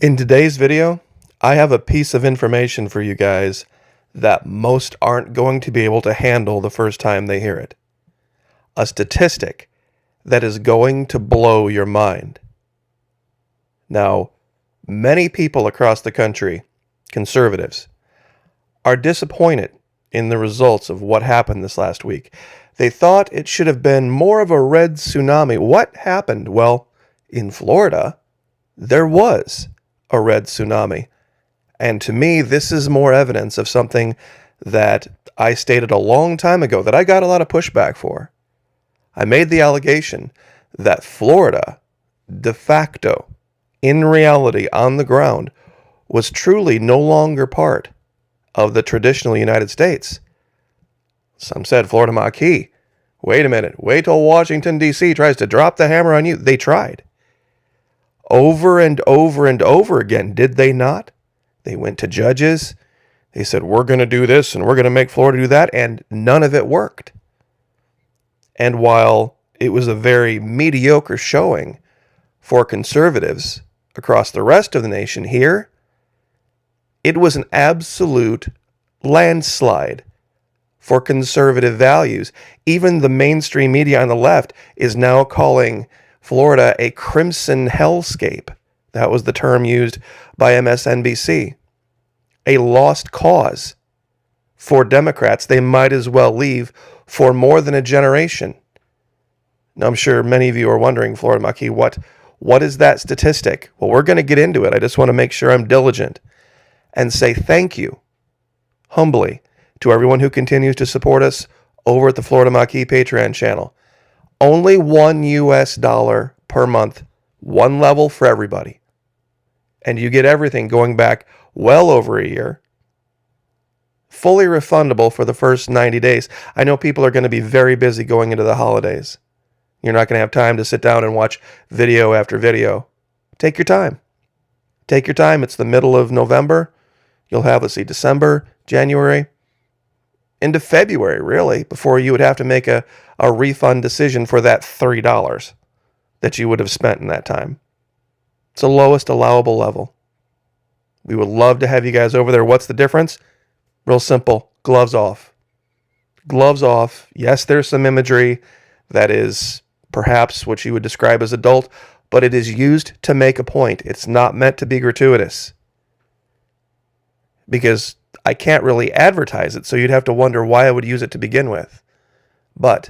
In today's video, I have a piece of information for you guys that most aren't going to be able to handle the first time they hear it. A statistic that is going to blow your mind. Now, many people across the country, conservatives, are disappointed in the results of what happened this last week. They thought it should have been more of a red tsunami. What happened? Well, in Florida, there was a red tsunami. And to me, this is more evidence of something that I stated a long time ago that I got a lot of pushback for. I made the allegation that Florida, de facto, in reality, on the ground, was truly no longer part of the traditional United States. Some said Florida Maquis. Wait a minute. Wait till Washington, D.C. tries to drop the hammer on you. They tried. Over and over and over again, did they not? They went to judges. They said, we're going to do this and we're going to make Florida do that. And none of it worked. And while it was a very mediocre showing for conservatives across the rest of the nation, here, it was an absolute landslide for conservative values. Even the mainstream media on the left is now calling Florida a crimson hellscape. That was the term used by MSNBC. A lost cause for Democrats. They might as well leave for more than a generation. Now, I'm sure many of you are wondering, Florida Maquis, what is that statistic? Well, we're going to get into it. I just want to make sure I'm diligent and say thank you, humbly, to everyone who continues to support us over at the Florida Maquis Patreon channel. Only $1 per month, one level for everybody. And you get everything going back well over a year. Fully refundable for the first 90 days. I know people are going to be very busy going into the holidays. You're not going to have time to sit down and watch video after video. Take your time. Take your time. It's the middle of November. You'll have, December, January, into February, really, before you would have to make a refund decision for that $30 that you would have spent in that time. It's the lowest allowable level. We would love to have you guys over there. What's the difference? Real simple. Gloves off. Gloves off. Yes, there's some imagery that is perhaps what you would describe as adult, but it is used to make a point. It's not meant to be gratuitous. Because I can't really advertise it, so you'd have to wonder why I would use it to begin with. But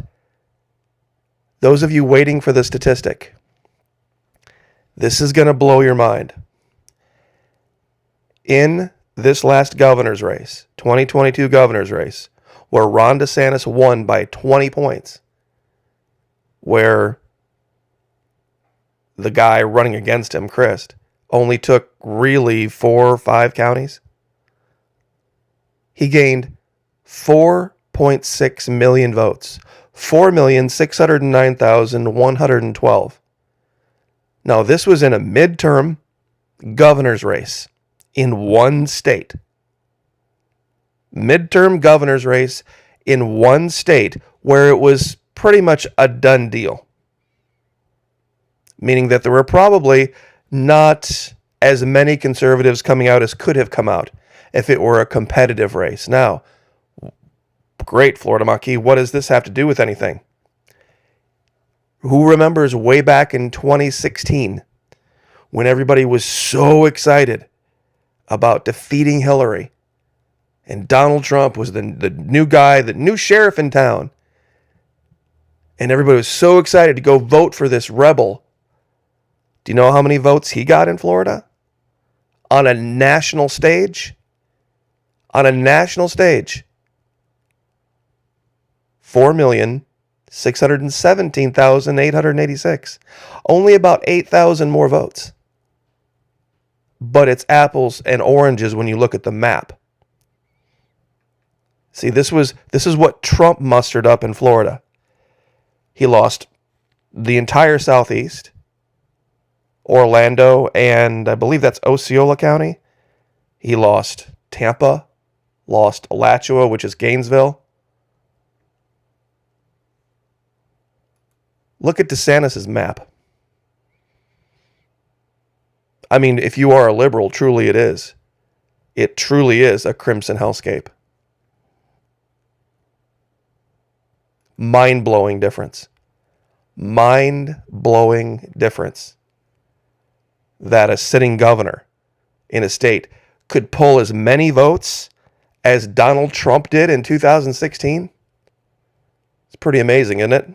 those of you waiting for the statistic, this is going to blow your mind. In this last governor's race, 2022 governor's race, where Ron DeSantis won by 20 points, where the guy running against him, Chris, only took really 4 or 5 counties, he gained 4.6 million votes. 4,609,112. Now, this was in a midterm governor's race in one state. Midterm governor's race in one state where it was pretty much a done deal. Meaning that there were probably not as many conservatives coming out as could have come out if it were a competitive race. Now, great, Florida Maquis, what does this have to do with anything? Who remembers way back in 2016 when everybody was so excited about defeating Hillary and Donald Trump was the new guy, the new sheriff in town, and everybody was so excited to go vote for this rebel? Do you know how many votes he got in Florida? On a national stage? On a national stage. 4,617,886. Only about 8,000 more votes. But it's apples and oranges when you look at the map. See, this is what Trump mustered up in Florida. He lost the entire Southeast, Orlando, and I believe that's Osceola County. He lost Tampa, lost Alachua, which is Gainesville. Look at DeSantis' map. I mean, if you are a liberal, truly it is. It truly is a crimson hellscape. Mind-blowing difference. Mind-blowing difference that a sitting governor in a state could pull as many votes as Donald Trump did in 2016. It's pretty amazing, isn't it?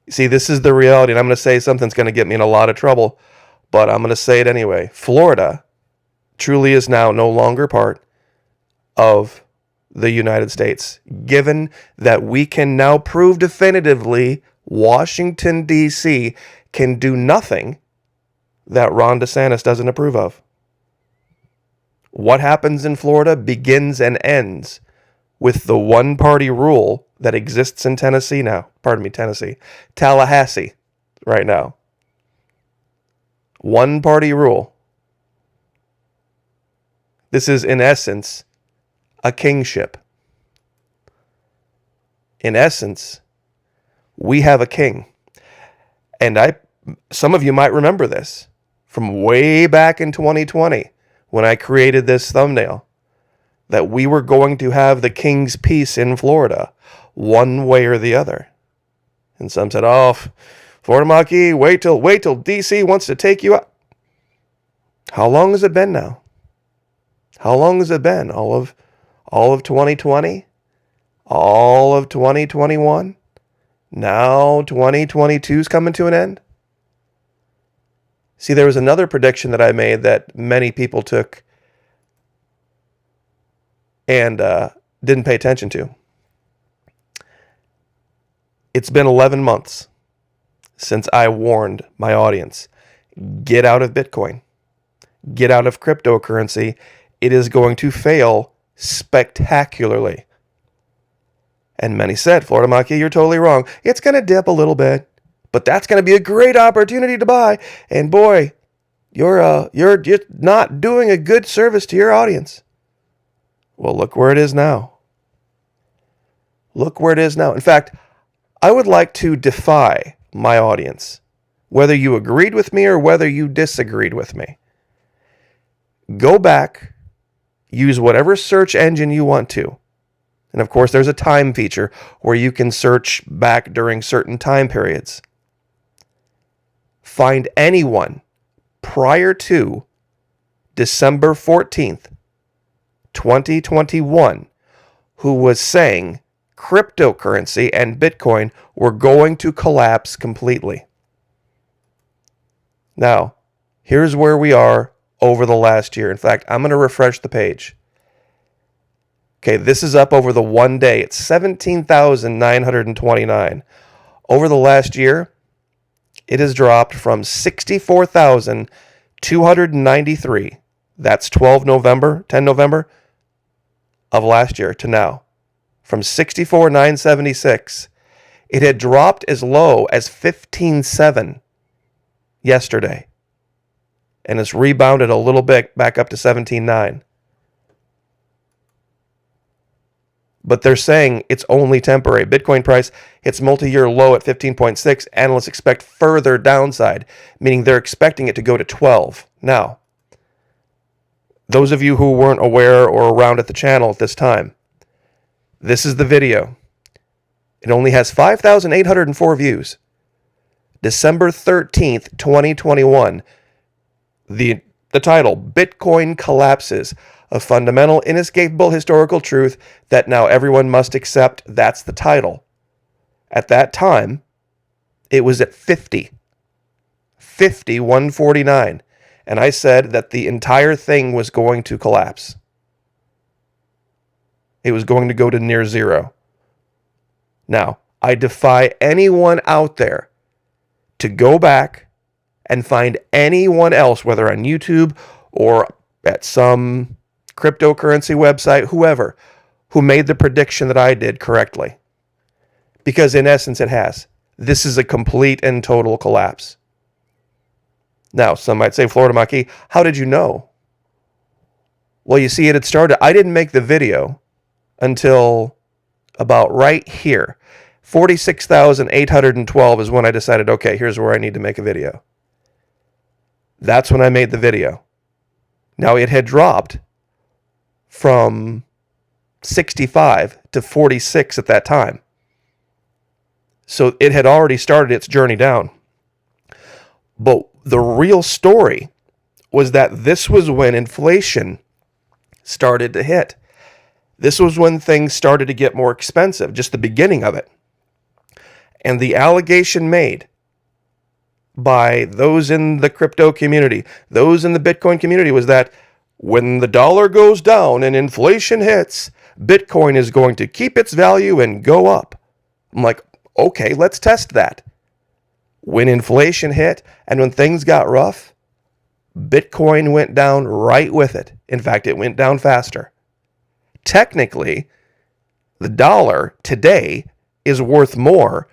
See, this is the reality, and I'm going to say something's going to get me in a lot of trouble, but I'm going to say it anyway. Florida truly is now no longer part of the United States, given that we can now prove definitively Washington, D.C. can do nothing that Ron DeSantis doesn't approve of. What happens in Florida begins and ends with the one-party rule that exists in Tennessee now. Tallahassee right now. One-party rule. This is, in essence, a kingship. In essence, we have a king. And some of you might remember this from way back in 2020 when I created this thumbnail, that we were going to have the king's peace in Florida, one way or the other. And some said, oh, Florida Maquis, wait till D.C. wants to take you out. How long has it been now? How long has it been? All of 2020? All of 2021? Now 2022 is coming to an end? See, there was another prediction that I made that many people took and didn't pay attention to. It's been 11 months since I warned my audience, get out of Bitcoin. Get out of cryptocurrency. It is going to fail spectacularly. And many said, Florida Maquis, you're totally wrong. It's going to dip a little bit, but that's going to be a great opportunity to buy. And boy, you're not doing a good service to your audience. Well, look where it is now. Look where it is now. In fact, I would like to defy my audience, whether you agreed with me or whether you disagreed with me. Go back, use whatever search engine you want to. And of course, there's a time feature where you can search back during certain time periods. Find anyone prior to December 14th, 2021, who was saying cryptocurrency and Bitcoin were going to collapse completely. Now, here's where we are over the last year. In fact, I'm going to refresh the page. Okay, this is up over the one day. It's 17,929. Over the last year, it has dropped from 64,293. That's 10 November of last year to now. From 64,976. It had dropped as low as 15,700 yesterday. And it's rebounded a little bit back up to 17,900. But they're saying it's only temporary. Bitcoin price hits multi-year low at 15.6. Analysts expect further downside, meaning they're expecting it to go to 12. Now, those of you who weren't aware or around at the channel at this time, this is the video. It only has 5,804 views. December 13th, 2021. The title, Bitcoin Collapses, a fundamental, inescapable historical truth that now everyone must accept. That's the title. At that time, it was at 149. And I said that the entire thing was going to collapse. It was going to go to near zero. Now, I defy anyone out there to go back and find anyone else, whether on YouTube or at some cryptocurrency website, whoever, who made the prediction that I did correctly. Because in essence, it has. This is a complete and total collapse. Now, some might say, Florida Maquis, how did you know? Well, you see, it had started. I didn't make the video until about right here. 46,812 is when I decided, okay, here's where I need to make a video. That's when I made the video. Now, it had dropped from 65 to 46 at that time. So it had already started its journey down. But the real story was that this was when inflation started to hit. This was when things started to get more expensive, just the beginning of it. And the allegation made by those in the crypto community, those in the Bitcoin community, was that when the dollar goes down and inflation hits, Bitcoin is going to keep its value and go up. I'm like, okay, let's test that. When inflation hit and when things got rough, Bitcoin went down right with it. In fact, it went down faster. Technically, the dollar today is worth more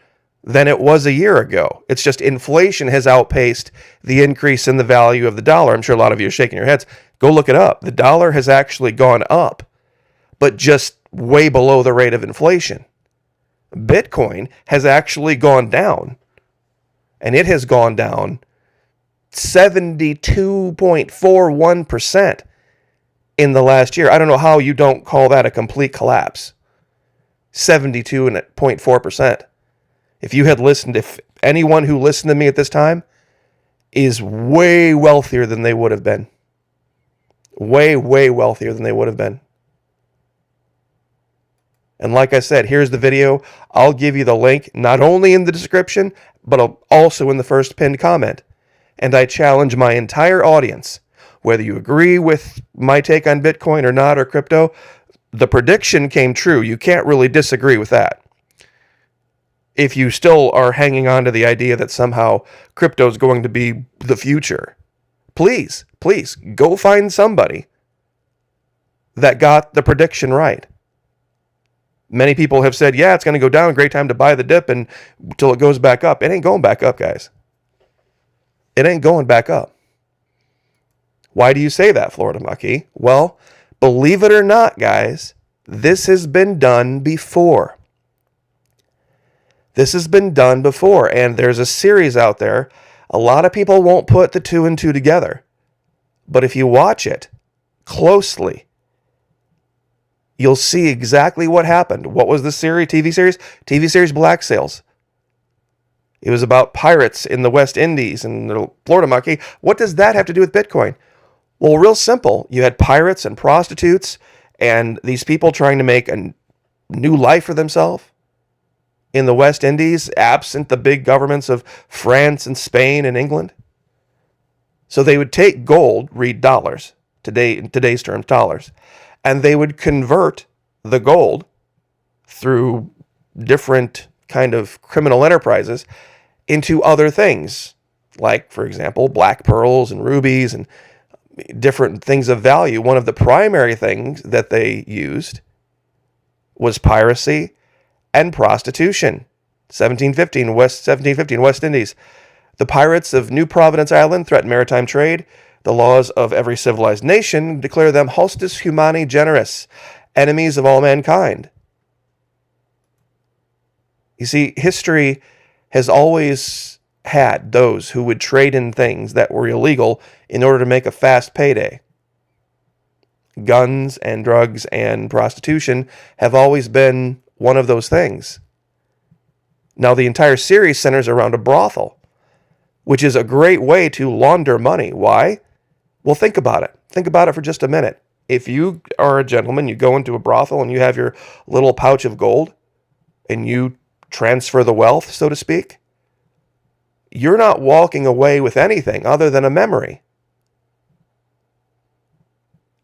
than it was a year ago. It's just inflation has outpaced the increase in the value of the dollar. I'm sure a lot of you are shaking your heads. Go look it up. The dollar has actually gone up, but just way below the rate of inflation. Bitcoin has actually gone down, and it has gone down 72.41% in the last year. I don't know how you don't call that a complete collapse. 72.4%. If you had listened, if anyone who listened to me at this time is way wealthier than they would have been. Way, way wealthier than they would have been. And like I said, here's the video. I'll give you the link, not only in the description, but also in the first pinned comment. And I challenge my entire audience, whether you agree with my take on Bitcoin or not, or crypto, the prediction came true. You can't really disagree with that. If you still are hanging on to the idea that somehow crypto is going to be the future, please go find somebody that got the prediction right. Many people have said, yeah, it's going to go down, great time to buy the dip and until it goes back up. It ain't going back up, guys. It ain't going back up. Why do you say that, Florida Maquis? Well, believe it or not, guys, this has been done before. This has been done before, and there's a series out there. A lot of people won't put the two and two together. But if you watch it closely, you'll see exactly what happened. What was the series? TV series? TV series Black Sails. It was about pirates in the West Indies and the Florida Maquis. What does that have to do with Bitcoin? Well, real simple. You had pirates and prostitutes and these people trying to make a new life for themselves in the West Indies, absent the big governments of France and Spain and England. So they would take gold, read dollars, in today's terms, dollars, and they would convert the gold through different kind of criminal enterprises into other things, like, for example, black pearls and rubies and different things of value. One of the primary things that they used was piracy and prostitution. 1715 West Indies. The pirates of New Providence Island threaten maritime trade. The laws of every civilized nation declare them hostis humani generis, enemies of all mankind. You see, history has always had those who would trade in things that were illegal in order to make a fast payday. Guns and drugs and prostitution have always been one of those things. Now, the entire series centers around a brothel, which is a great way to launder money. Why? Well, think about it. Think about it for just a minute. If you are a gentleman, you go into a brothel and you have your little pouch of gold and you transfer the wealth, so to speak, you're not walking away with anything other than a memory.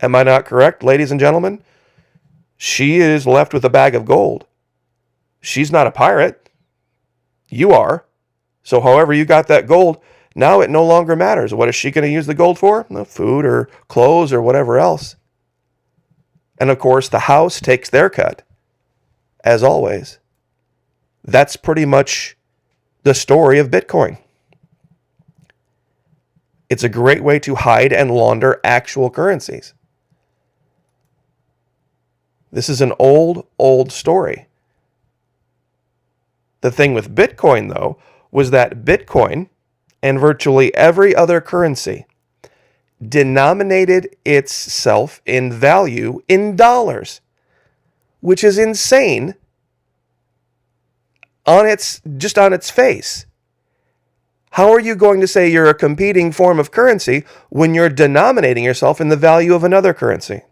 Am I not correct, ladies and gentlemen? She is left with a bag of gold. She's not a pirate. You are. So however you got that gold, now it no longer matters. What is she going to use the gold for? No, food or clothes or whatever else. And of course, the house takes their cut, as always. That's pretty much the story of Bitcoin. It's a great way to hide and launder actual currencies. This is an old story. The thing with Bitcoin, though, was that Bitcoin and virtually every other currency denominated itself in value in dollars, which is insane on its face. How are you going to say you're a competing form of currency when you're denominating yourself in the value of another currency?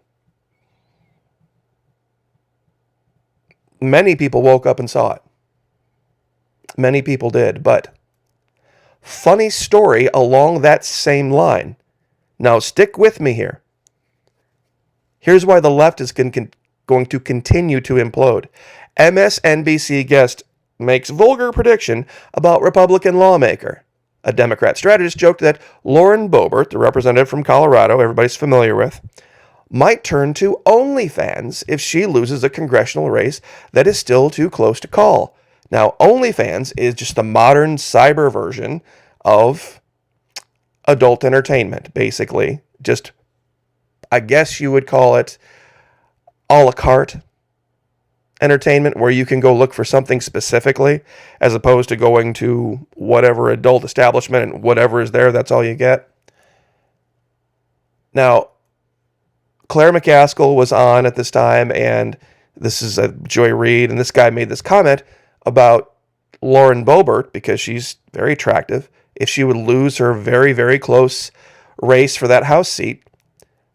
Many people woke up and saw it. Many people did, but funny story along that same line. Now stick with me here. Here's why the left is going to continue to implode. MSNBC guest makes vulgar prediction about Republican lawmaker. A Democrat strategist joked that Lauren Boebert, the representative from Colorado, everybody's familiar with, might turn to OnlyFans if she loses a congressional race that is still too close to call. Now, OnlyFans is just the modern cyber version of adult entertainment, basically. Just, I guess you would call it a la carte entertainment, where you can go look for something specifically as opposed to going to whatever adult establishment and whatever is there, that's all you get. Now, Claire McCaskill was on at this time, and this is a Joy Reid, and this guy made this comment about Lauren Boebert, because she's very attractive, if she would lose her very, very close race for that House seat,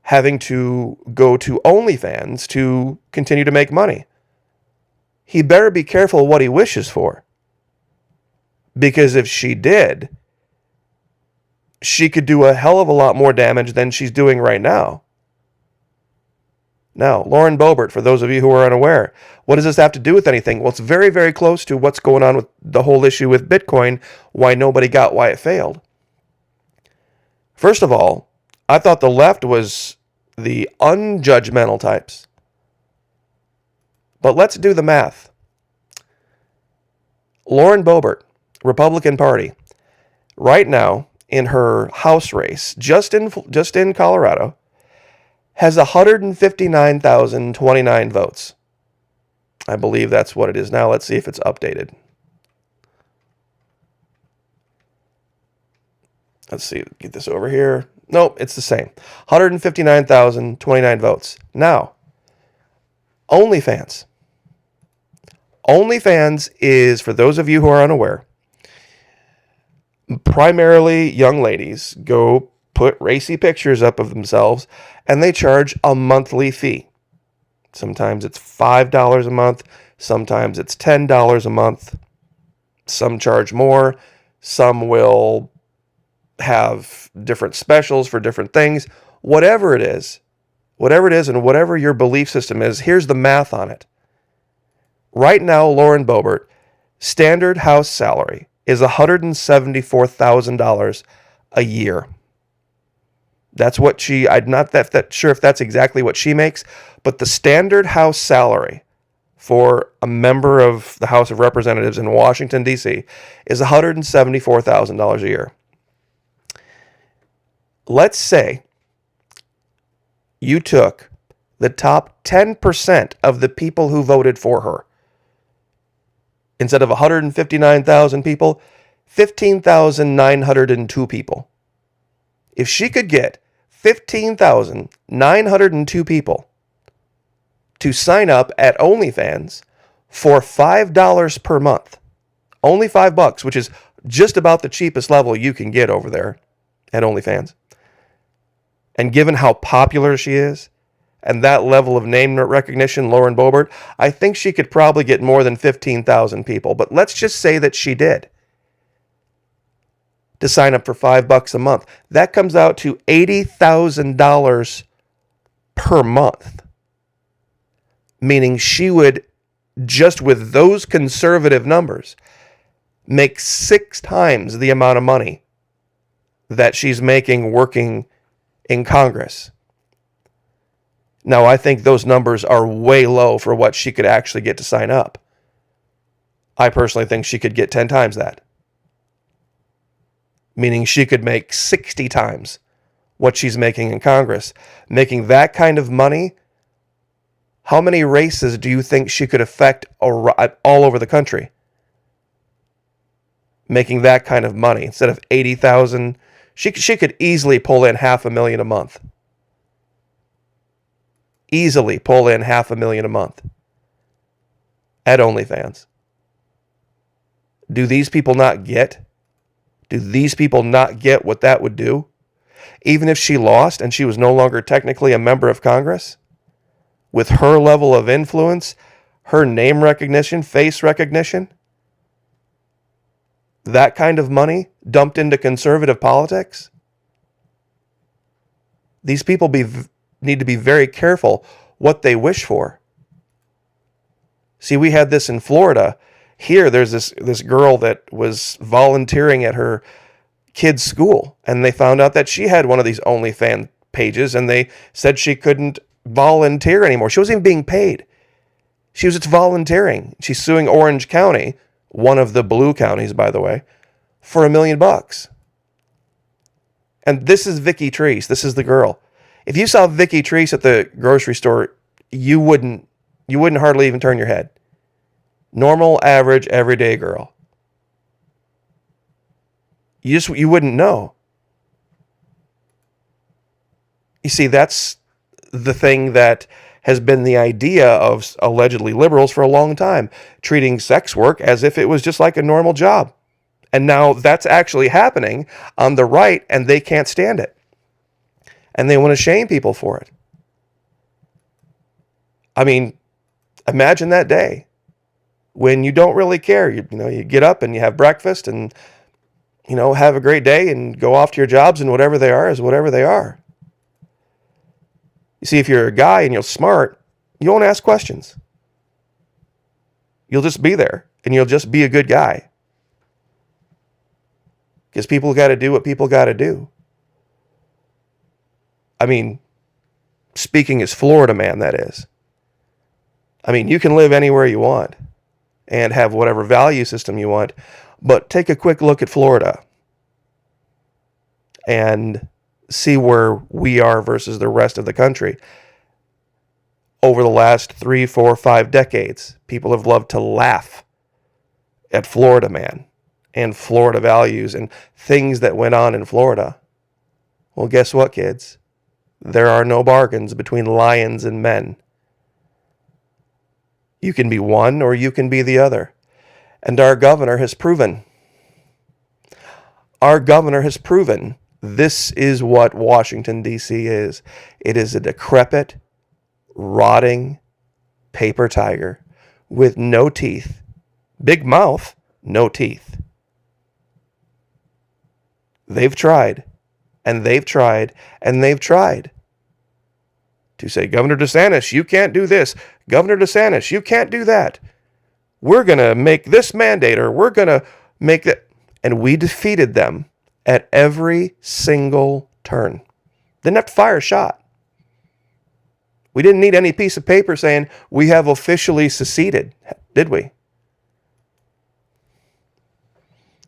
having to go to OnlyFans to continue to make money. He better be careful what he wishes for. Because if she did, she could do a hell of a lot more damage than she's doing right now. Now, Lauren Boebert, for those of you who are unaware, what does this have to do with anything? Well, it's very, very close to what's going on with the whole issue with Bitcoin, why nobody got why it failed. First of all, I thought the left was the unjudgmental types. But let's do the math. Lauren Boebert, Republican Party, right now in her House race, just in Colorado, has 159,029 votes. I believe that's what it is now. Let's see if it's updated. Let's see, get this over here. Nope, it's the same. 159,029 votes. Now, OnlyFans. OnlyFans is, for those of you who are unaware, primarily young ladies go put racy pictures up of themselves, and they charge a monthly fee. Sometimes it's $5 a month. Sometimes it's $10 a month. Some charge more. Some will have different specials for different things. Whatever it is, and whatever your belief system is, here's the math on it. Right now, Lauren Boebert, standard house salary is $174,000 a year. That's what I'm not that sure if that's exactly what she makes, but the standard house salary for a member of the House of Representatives in Washington, D.C. is $174,000 a year. Let's say you took the top 10% of the people who voted for her. Instead of 159,000 people, 15,902 people. If she could get 15,902 people to sign up at OnlyFans for $5 per month, only $5, which is just about the cheapest level you can get over there at OnlyFans. And given how popular she is, and that level of name recognition, Lauren Boebert, I think she could probably get more than 15,000 people. But let's just say that she did, to sign up for $5 a month. That comes out to $80,000 per month. Meaning she would, just with those conservative numbers, make 6 times the amount of money that she's making working in Congress. Now, I think those numbers are way low for what she could actually get to sign up. I personally think she could get 10 times that. Meaning she could make 60 times what she's making in Congress. Making that kind of money, how many races do you think she could affect all over the country? Making that kind of money. Instead of 80,000, She could easily pull in $500,000 a month. Easily pull in $500,000 a month at OnlyFans. Do these people not get? Do these people not get what that would do? Even if she lost and she was no longer technically a member of Congress, with her level of influence, her name recognition, face recognition, that kind of money dumped into conservative politics, these people need to be very careful what they wish for. See, we had this in Florida. Here, there's this girl that was volunteering at her kid's school, and they found out that she had one of these OnlyFans pages, and they said she couldn't volunteer anymore. She wasn't even being paid. She was just volunteering. She's suing Orange County, one of the blue counties, by the way, for $1 million. And this is Vicky Treese. This is the girl. If you saw Vicky Treese at the grocery store, you wouldn't hardly even turn your head. Normal, average, everyday girl. You wouldn't know. You see, that's the thing that has been the idea of allegedly liberals for a long time, treating sex work as if it was just like a normal job. And now that's actually happening on the right, and they can't stand it. And they want to shame people for it. I mean, imagine that day when you don't really care. You get up and you have breakfast and, have a great day and go off to your jobs, and whatever they are is whatever they are. You see, if you're a guy and you're smart, you won't ask questions. You'll just be there, and you'll just be a good guy. Because people got to do what people got to do. I mean, speaking as Florida man, that is. I mean, you can live anywhere you want and have whatever value system you want, but take a quick look at Florida and see where we are versus the rest of the country. Over the last 3, 4, 5 decades, people have loved to laugh at Florida man and Florida values and things that went on in Florida. Well, guess what, kids? There are no bargains between lions and men. You can be one or you can be the other. And our governor has proven. This is what Washington, D.C. is. It is a decrepit, rotting paper tiger with no teeth. Big mouth, no teeth. They've tried, and they've tried, and they've tried to say, Governor DeSantis, you can't do this. Governor DeSantis, you can't do that. We're going to make this mandate, or we're going to make that. And we defeated them at every single turn. Didn't have to fire a shot. We didn't need any piece of paper saying we have officially seceded, did we?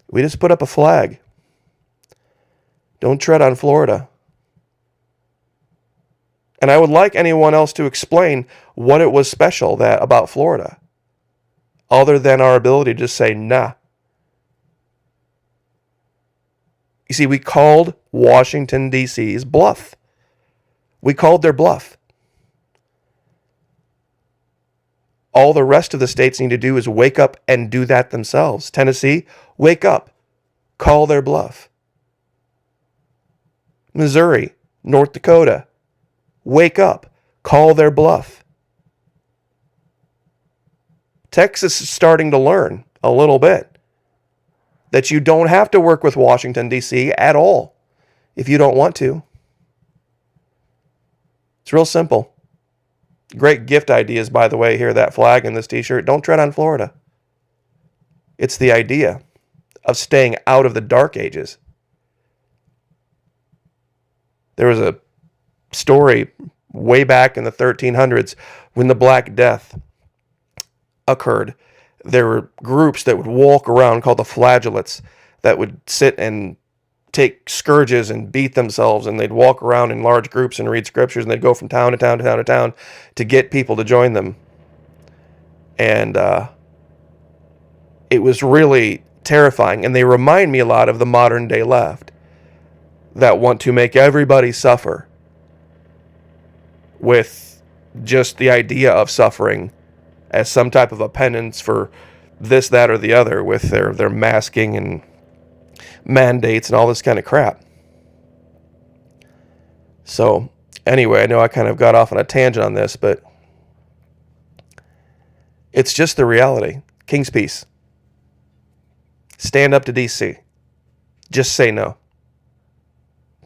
We just put up a flag. Don't tread on Florida. And I would like anyone else to explain what it was special about Florida, other than our ability to just say, nah. You see, we called Washington, D.C.'s bluff. We called their bluff. All the rest of the states need to do is wake up and do that themselves. Tennessee, wake up. Call their bluff. Missouri, North Dakota, wake up. Call their bluff. Texas is starting to learn a little bit that you don't have to work with Washington, D.C. at all if you don't want to. It's real simple. Great gift ideas, by the way, here, that flag and this t-shirt. Don't tread on Florida. It's the idea of staying out of the dark ages. There was a story way back in the 1300s when the Black Death occurred. There were groups that would walk around called the flagellates that would sit and take scourges and beat themselves, and they'd walk around in large groups and read scriptures, and they'd go from town to town to town to town to get people to join them. And it was really terrifying, and they remind me a lot of the modern day left. that want to make everybody suffer with just the idea of suffering as some type of a penance for this, that, or the other, with their masking and mandates and all this kind of crap. So, anyway, I know I kind of got off on a tangent on this, but it's just the reality. King's Peace. Stand up to DC. Just say no.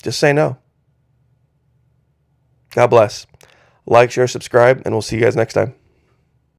Just say no. God bless. Like, share, subscribe, and we'll see you guys next time.